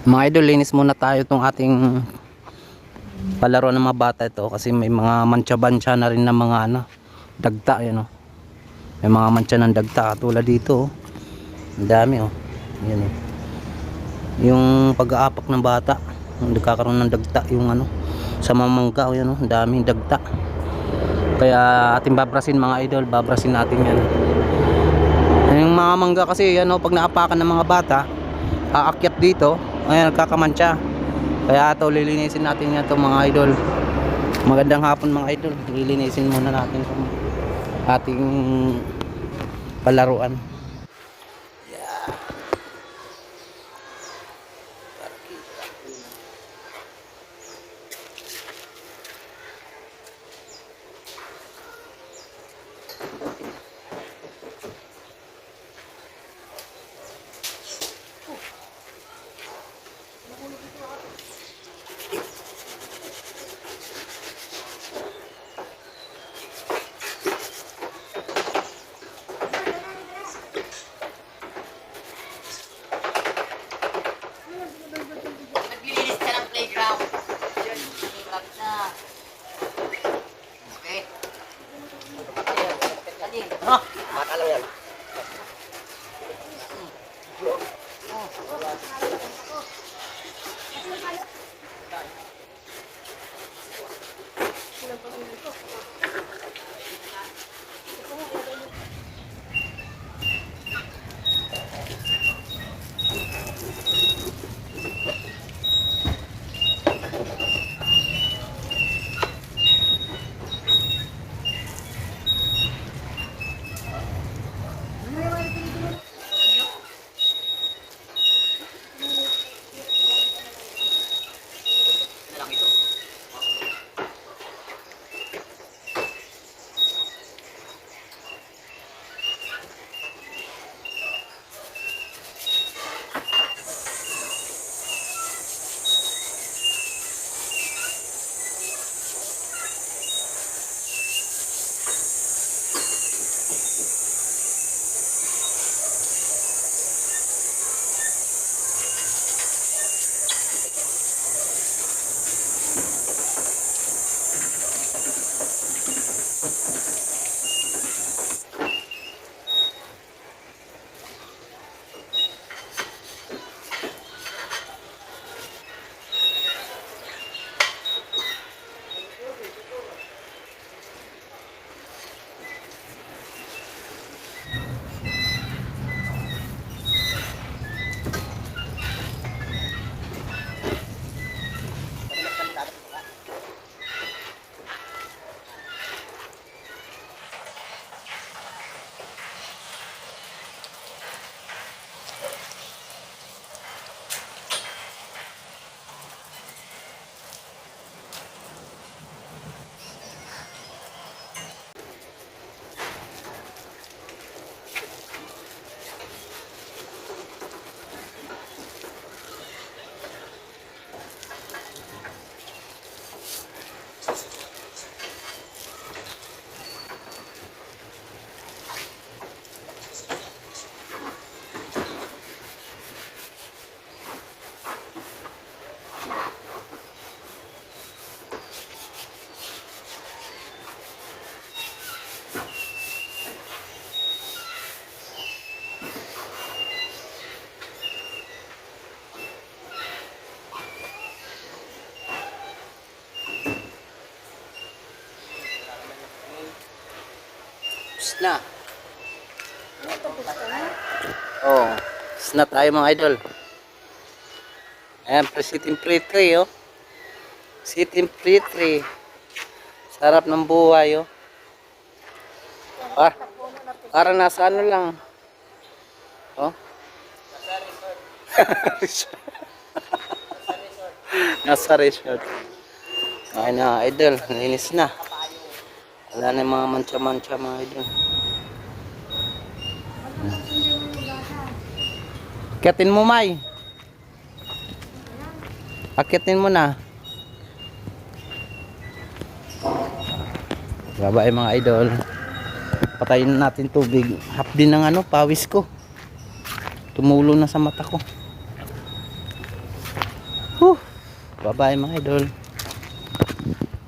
Mga idol, linis muna tayo itong ating palaro ng mga bata ito kasi may mga mantsa-bantsa na rin ng mga dagta yan, oh. May mga mantsa ng dagta tulad dito, oh. Ang dami, oh. Yan, oh. Yung pag-aapak ng bata, nagkakaroon ng dagta yung sa mamangga, oh, yan, oh. Ang daming dagta. Kaya ating babrasin mga idol, babrasin natin yan. Yung mga mangga kasi yan, oh, pag naapakan ng mga bata, aakyat dito, ayan, nagkakamantsa. Kaya ito, lilinisin natin yan itong mga idol. Magandang hapon mga idol. Lilinisin muna natin itong ating palaruan. Naglilinis ka ng playground. Yun, playground na. Okay. Alin? Ha? Bata lang yan. Na. Oh, na tayo mga idol. Ayan, sitting pretty, oh. Sitting pretty. Sarap ng buhay, oh. Para nasa lang. Oh. Nasa resort. Ay na, idol. Linis na. Wala na yung mga mancha-mancha mga idol. Akitin mo, May. Akitin mo na. Babae mga idol. Patayin natin tubig. Half din ng pawis ko. Tumulo na sa mata ko. Whew. Bye bye mga idol.